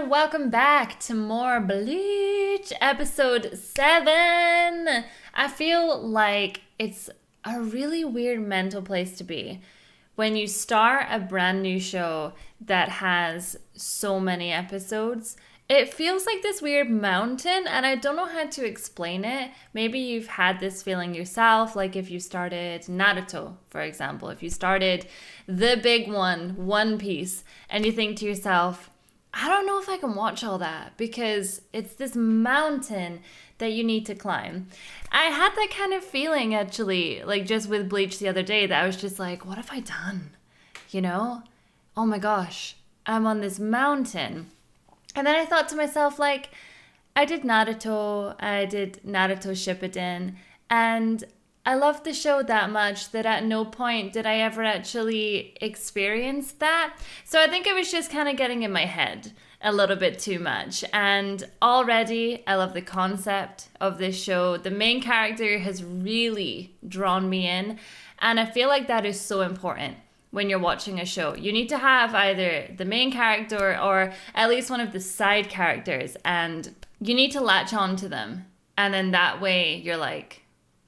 everyone, welcome back to more Bleach, episode 7. I feel like it's a really weird mental place to be when you start a brand new show that has so many episodes. It feels like this weird mountain, and I don't know how to explain it. Maybe you've had this feeling yourself, like if you started Naruto, for example. If you started the big one, One Piece, and you think to yourself, I don't know if I can watch all that because it's this mountain that you need to climb. I had that kind of feeling, actually, like just with Bleach the other day, that I was just like, what have I done? You know? Oh my gosh, I'm on this mountain. And then I thought to myself, like, I did Naruto Shippuden, and I loved the show that much that at no point did I ever actually experience that. So I think it was just kind of getting in my head a little bit too much. And already I love the concept of this show. The main character has really drawn me in, and I feel like that is so important. When you're watching a show, you need to have either the main character or at least one of the side characters, and you need to latch on to them. And then that way you're like,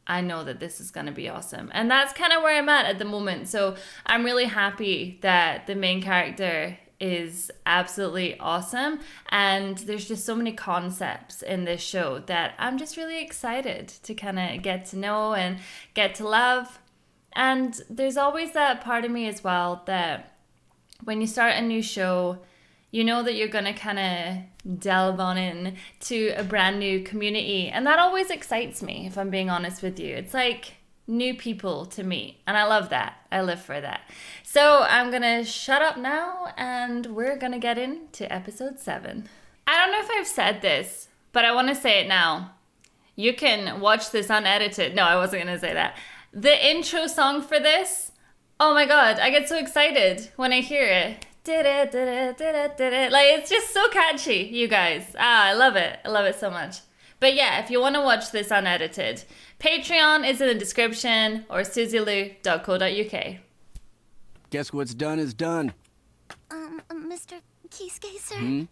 I know that this is going to be awesome. And that's kind of where I'm at the moment. So I'm really happy that the main character is absolutely awesome. And there's just so many concepts in this show that I'm just really excited to kind of get to know and get to love. And there's always that part of me as well that when you start a new show, you know that you're going to kind of delve on in to a brand new community. And that always excites me, if I'm being honest with you. It's like new people to meet. And I love that. I live for that. So I'm going to shut up now and we're going to get into episode 7. I don't know if I've said this, but I want to say it now. You can watch this unedited. No, I wasn't going to say that. The intro song for this, oh my god, I get so excited when I hear it. Like, it's just so catchy, you guys. I love it. I love it so much. But yeah, if you want to watch this unedited, Patreon is in the description or suzylu.co.uk. Guess what's done is done. Mr. Kisuke, sir?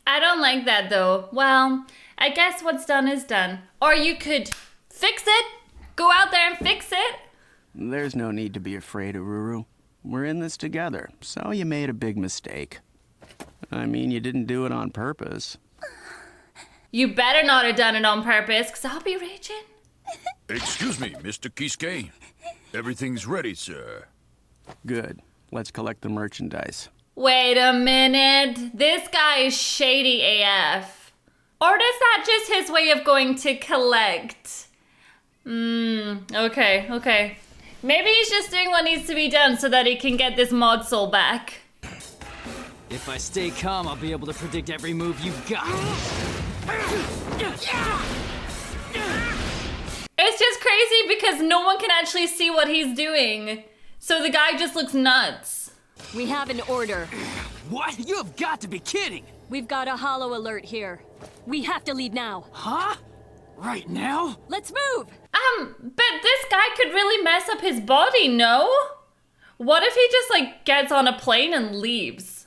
I don't like that though. Well, I guess what's done is done. Or you could fix it. Go out there and fix it. There's no need to be afraid, Aruru. We're in this together, so you made a big mistake. I mean, you didn't do it on purpose. You better not have done it on purpose, because I'll be raging. Excuse me, Mr. Kisuke. Everything's ready, sir. Good. Let's collect the merchandise. Wait a minute. This guy is shady AF. Or is that just his way of going to collect? Okay. Maybe he's just doing what needs to be done so that he can get this mod soul back. If I stay calm, I'll be able to predict every move you've got. It's just crazy because no one can actually see what he's doing. So the guy just looks nuts. We have an order. What? You have got to be kidding! We've got a hollow alert here. We have to leave now. Huh? Right now? Let's move! But this guy could really mess up his body, no? What if he just, like, gets on a plane and leaves?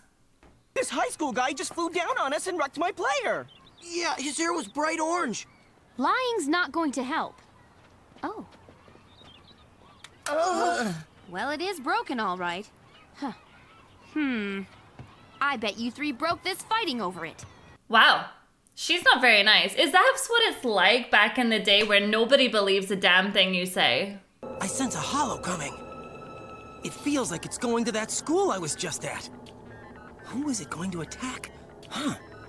This high school guy just flew down on us and wrecked my player. Yeah, his hair was bright orange. Lying's not going to help. Oh. Well, it is broken, all right. Huh. I bet you 3 broke this fighting over it. Wow. She's not very nice. Is that what it's like back in the day where nobody believes a damn thing you say? I sense a hollow coming. It feels like it's going to that school I was just at. Who is it going to attack?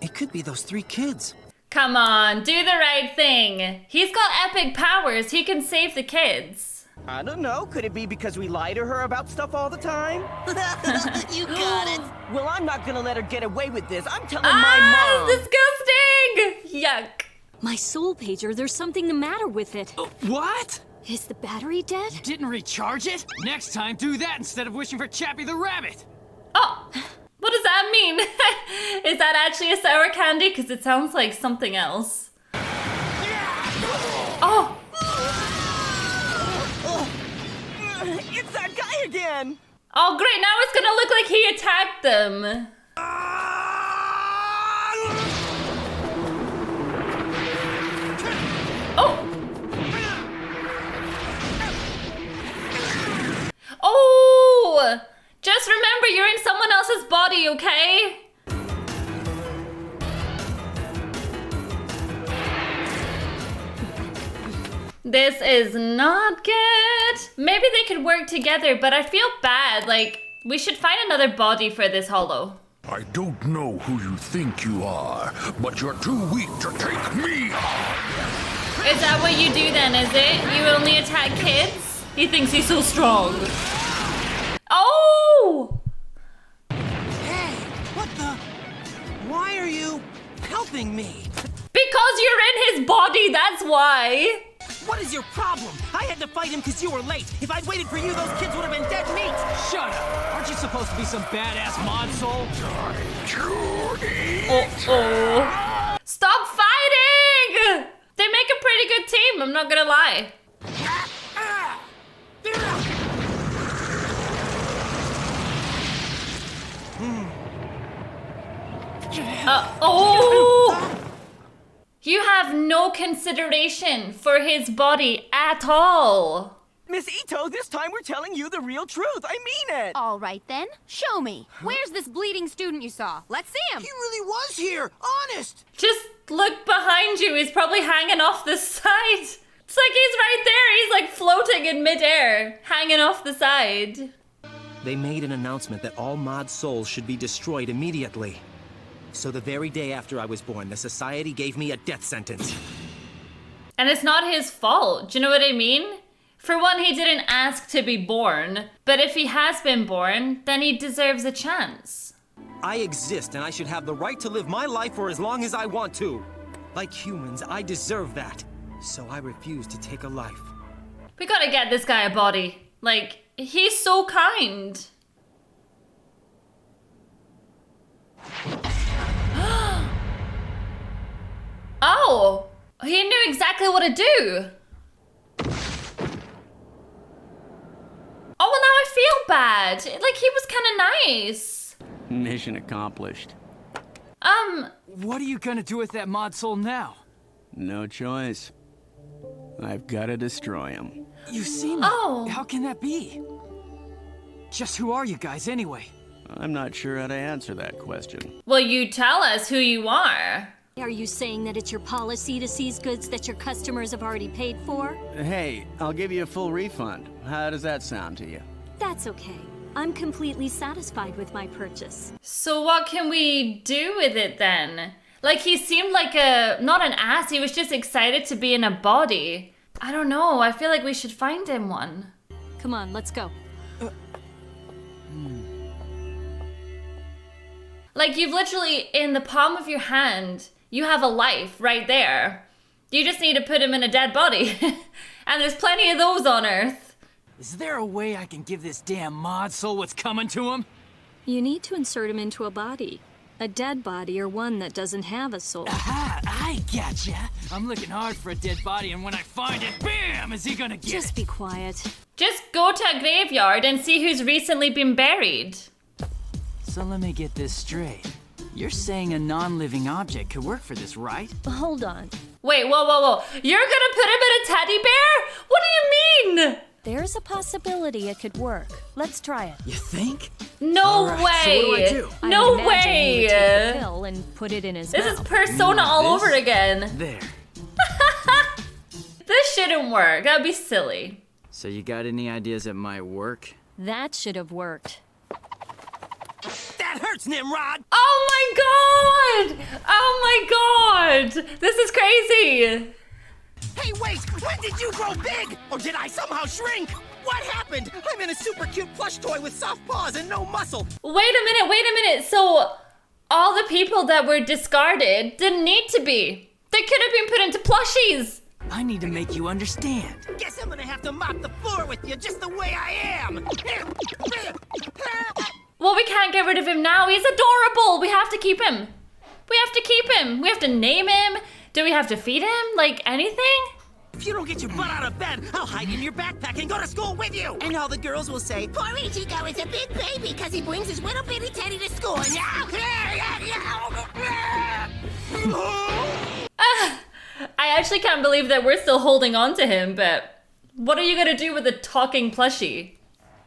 It could be those 3 kids. Come on, do the right thing. He's got epic powers. He can save the kids. I don't know. Could it be because we lie to her about stuff all the time? You got it. Well, I'm not gonna let her get away with this. I'm telling my mom. Disgusting! Yuck. My soul pager, there's something the matter with it. What? Is the battery dead? You didn't recharge it? Next time, do that instead of wishing for Chappie the Rabbit! Oh, what does that mean? Is that actually a sour candy? Because it sounds like something else. Oh! It's that guy again! Oh, great. Now it's going to look like he attacked them. This is not good. Maybe they could work together, but I feel bad. Like, we should find another body for this hollow. I don't know who you think you are, but you're too weak to take me on. Is that what you do then, is it? You only attack kids? He thinks he's so strong. Oh! Hey, what the? Why are you helping me? Because you're in his body, that's why. What is your problem? I had to fight him because you were late. If I'd waited for you, those kids would have been dead meat. Shut up! Aren't you supposed to be some badass mod soul? Uh-oh. Stop fighting! They make a pretty good team, I'm not gonna lie. Oh! You have no consideration for his body at all. Miss Ito, this time we're telling you the real truth. I mean it. All right then, show me. Where's this bleeding student you saw? Let's see him. He really was here, honest. Just look behind you, he's probably hanging off the side. It's like he's right there, he's like floating in midair, hanging off the side. They made an announcement that all mod souls should be destroyed immediately. So the very day after I was born, the society gave me a death sentence. And it's not his fault, do you know what I mean? For one, he didn't ask to be born, but if he has been born, then he deserves a chance. I exist and I should have the right to live my life for as long as I want to. Like humans, I deserve that. So I refuse to take a life. We gotta get this guy a body. Like, he's so kind. Oh, he knew exactly what to do. Oh, well, now I feel bad. Like, he was kind of nice. Mission accomplished. What are you gonna do with that mod soul now? No choice. I've got to destroy him. You see me. Oh. How can that be? Just who are you guys anyway? I'm not sure how to answer that question. Well, you tell us who you are. Are you saying that it's your policy to seize goods that your customers have already paid for? Hey, I'll give you a full refund. How does that sound to you? That's okay. I'm completely satisfied with my purchase. So what can we do with it then? Like, he seemed like not an ass, he was just excited to be in a body. I don't know, I feel like we should find him one. Come on, let's go. Like, you've literally, in the palm of your hand, you have a life right there. You just need to put him in a dead body. And there's plenty of those on Earth. Is there a way I can give this damn mod soul what's coming to him? You need to insert him into a body. A dead body or one that doesn't have a soul. Aha, I gotcha. I'm looking hard for a dead body, and when I find it, bam, is he gonna get Just it? be quiet. Just go to a graveyard and see who's recently been buried. So let me get this straight. You're saying a non-living object could work for this, right? Hold on. Wait, whoa. You're gonna put him in a teddy bear? What do you mean? There's a possibility it could work. Let's try it. You think? No All right, way. so what do I do? I No would imagine he would take way. the pill and put it in his This mouth. is Persona all This? over again. There. This shouldn't work. That'd be silly. So you got any ideas that might work? That should have worked. That hurts, Nimrod! Oh my god! Oh my god! This is crazy! Hey, wait! When did you grow big? Or did I somehow shrink? What happened? I'm in a super cute plush toy with soft paws and no muscle. Wait a minute. So, all the people that were discarded didn't need to be. They could have been put into plushies. I need to make you understand. Guess I'm gonna have to mop the floor with you just the way I am. Well, we can't get rid of him now. He's adorable. We have to keep him. We have to name him. Do we have to feed him? Like, anything? If you don't get your butt out of bed, I'll hide in your backpack and go to school with you. And all the girls will say, poor Ichigo is a big baby because he brings his little bitty teddy to school. I actually can't believe that we're still holding on to him, but what are you gonna do with a talking plushie?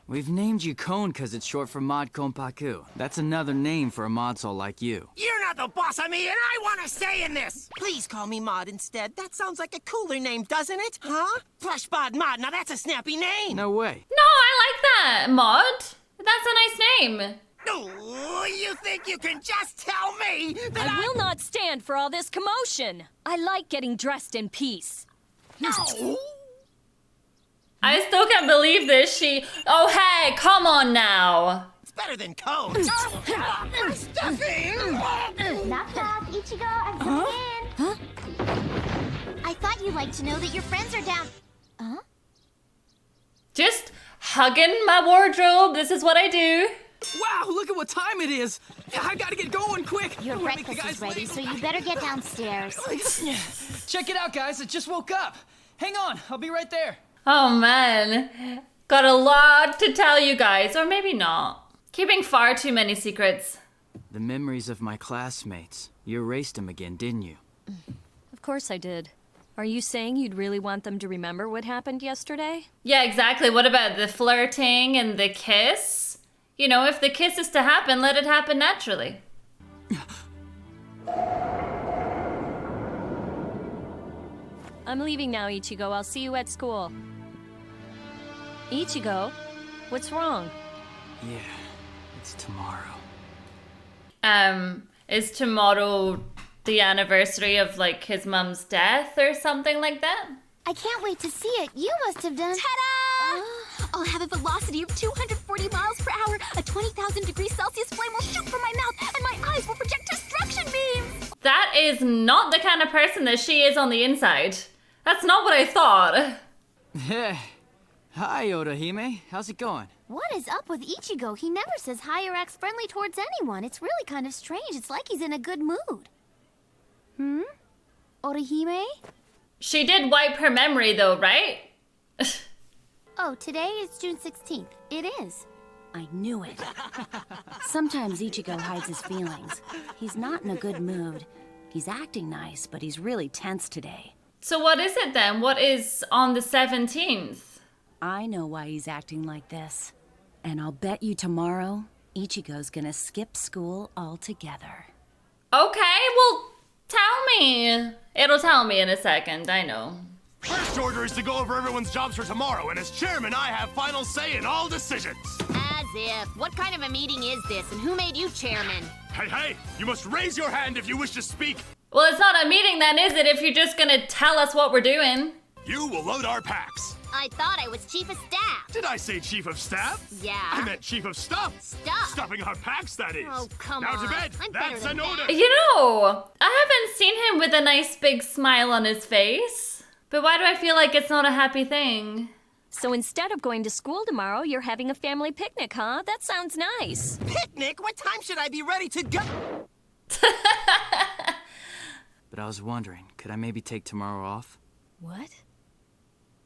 We've named you Cone because it's short for Mod Konpaku. That's another name for a mod soul like you. You're not the boss of me, and I want to stay in this! Please call me Maud instead. That sounds like a cooler name, doesn't it? Huh? Plushbod Maud, now that's a snappy name! No way. No, I like that, Maud. That's a nice name. Oh, you think you can just tell me that I will not stand for all this commotion. I like getting dressed in peace. No! I still can't believe this. Oh, hey, come on now. It's better than code. Stuffing! Knock knock, Ichigo, I'm coming in. Huh? I thought you'd like to know that your friends are down. Huh? Just hugging my wardrobe. This is what I do. Wow, look at what time it is. I gotta get going quick. Your I wanna make the breakfast is guys ready, late. so you better get downstairs. Check it out, guys. I just woke up. Hang on, I'll be right there. Oh, man. Got a lot to tell you guys, or maybe not. Keeping far too many secrets. The memories of my classmates. You erased them again, didn't you? Of course I did. Are you saying you'd really want them to remember what happened yesterday? Yeah, exactly. What about the flirting and the kiss? You know, if the kiss is to happen, let it happen naturally. I'm leaving now, Ichigo. I'll see you at school. Ichigo, what's wrong? Yeah, it's tomorrow. Is tomorrow the anniversary of, like, his mum's death or something like that? I can't wait to see it. You must have done. Ta-da! I'll have a velocity of 240 miles per hour. A 20,000 degrees Celsius flame will shoot from my mouth, and my eyes will project destruction beams. That is not the kind of person that she is on the inside. That's not what I thought. Hi, Orihime. How's it going? What is up with Ichigo? He never says hi or acts friendly towards anyone. It's really kind of strange. It's like he's in a good mood. Orihime? She did wipe her memory though, right? Oh, today is June 16th. It is. I knew it. Sometimes Ichigo hides his feelings. He's not in a good mood. He's acting nice, but he's really tense today. So what is it then? What is on the 17th? I know why he's acting like this. And I'll bet you tomorrow, Ichigo's gonna skip school altogether. Okay, well, tell me. It'll tell me in a second, I know. First order is to go over everyone's jobs for tomorrow, and as chairman, I have final say in all decisions. As if. What kind of a meeting is this, and who made you chairman? Hey, you must raise your hand if you wish to speak. Well, it's not a meeting then, is it, if you're just gonna tell us what we're doing? You will load our packs. I thought I was chief of staff. Did I say chief of staff? Yeah. I meant chief of stuff. Stuff? Stuffing our packs, that is. Oh, come now on. to bed. I'm That's better an than order. that. You know, I haven't seen him with a nice big smile on his face. But why do I feel like it's not a happy thing? So instead of going to school tomorrow, you're having a family picnic, huh? That sounds nice. Picnic? What time should I be ready to go? But I was wondering, could I maybe take tomorrow off? What?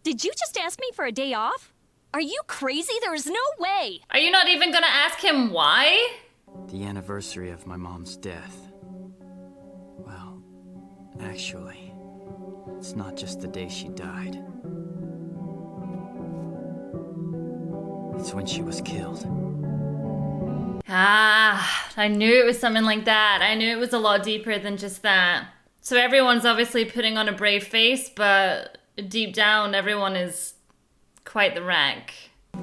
Did you just ask me for a day off? Are you crazy? There is no way. Are you not even gonna ask him why? The anniversary of my mom's death. Well, actually, it's not just the day she died. It's when she was killed. Ah, I knew it was something like that. I knew it was a lot deeper than just that. So everyone's obviously putting on a brave face, but deep down, everyone is quite the wreck.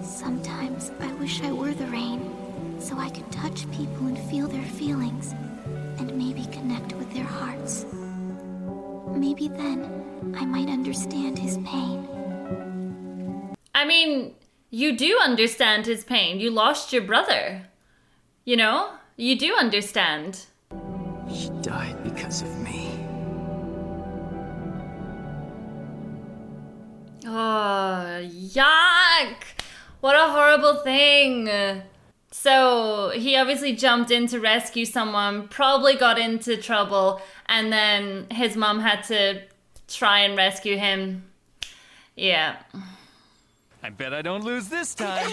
Sometimes I wish I were the rain, so I could touch people and feel their feelings, and maybe connect with their hearts. Maybe then I might understand his pain. I mean, you do understand his pain. You lost your brother. You know? You do understand. She died because of me. Oh, yuck! What a horrible thing. So he obviously jumped in to rescue someone, probably got into trouble, and then his mom had to try and rescue him. Yeah. I bet I don't lose this time.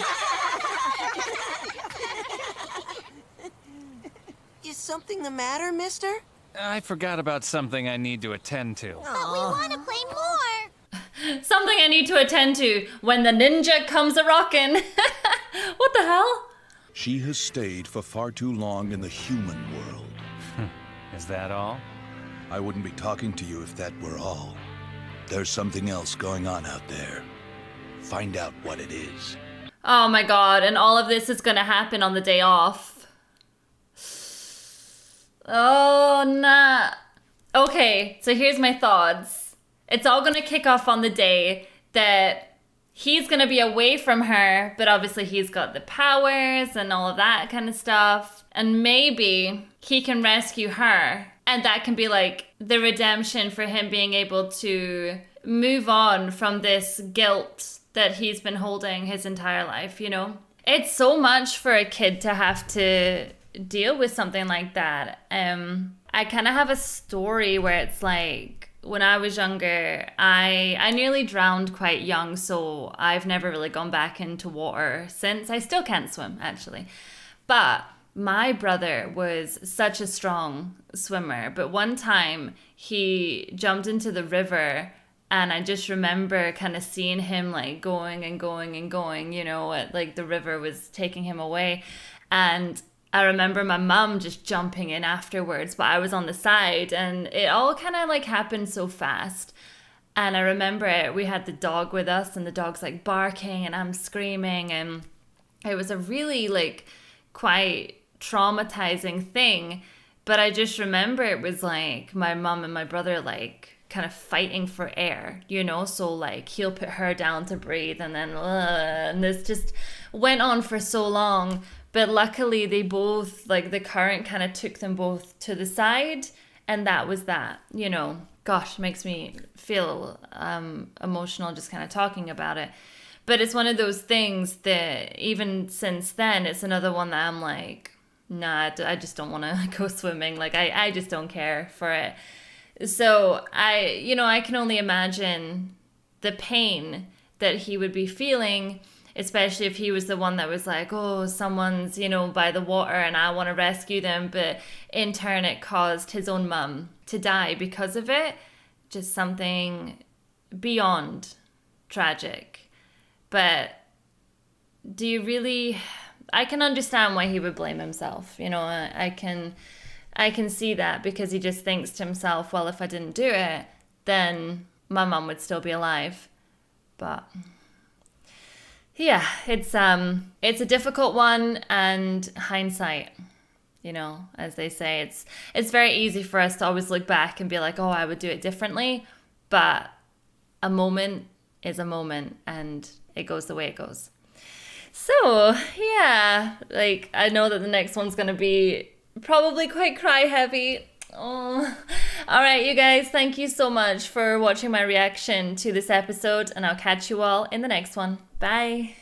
Is something the matter, mister? I forgot about something I need to attend to. But we want to play more! Something I need to attend to when the ninja comes a-rockin'. What the hell? She has stayed for far too long in the human world. Is that all? I wouldn't be talking to you if that were all. There's something else going on out there. Find out what it is. Oh my god, and all of this is gonna happen on the day off. Oh, nah. Okay, so here's my thoughts. It's all gonna kick off on the day that he's gonna be away from her, but obviously he's got the powers and all of that kind of stuff. And maybe he can rescue her. And that can be like the redemption for him being able to move on from this guilt that he's been holding his entire life, you know? It's so much for a kid to have to deal with something like that. I kind of have a story where it's like, when I was younger, I nearly drowned quite young, so I've never really gone back into water since. I still can't swim, actually. But my brother was such a strong swimmer, but one time he jumped into the river, and I just remember kind of seeing him like going and going and going, you know, like the river was taking him away. And I remember my mum just jumping in afterwards, but I was on the side, and it all kind of like happened so fast. And I remember we had the dog with us, and the dog's like barking and I'm screaming, and it was a really like quite traumatizing thing. But I just remember it was like my mum and my brother like kind of fighting for air, you know, so like he'll put her down to breathe, and then and this just went on for so long. But luckily they both, like the current kind of took them both to the side, and that was that, you know. Gosh, makes me feel emotional just kind of talking about it. But it's one of those things that even since then, it's another one that I'm like, nah, I just don't want to go swimming. Like I just don't care for it. So I can only imagine the pain that he would be feeling, especially if he was the one that was like, oh, someone's, you know, by the water and I want to rescue them. But in turn, it caused his own mum to die because of it. Just something beyond tragic. But do you really... I can understand why he would blame himself. You know, I can see that, because he just thinks to himself, well, if I didn't do it, then my mum would still be alive. But yeah, it's a difficult one, and hindsight, you know, as they say, it's very easy for us to always look back and be like, oh, I would do it differently. But a moment is a moment, and it goes the way it goes. So yeah, like I know that the next one's gonna be probably quite cry heavy. Oh, all right, you guys, thank you so much for watching my reaction to this episode, and I'll catch you all in the next one. Bye.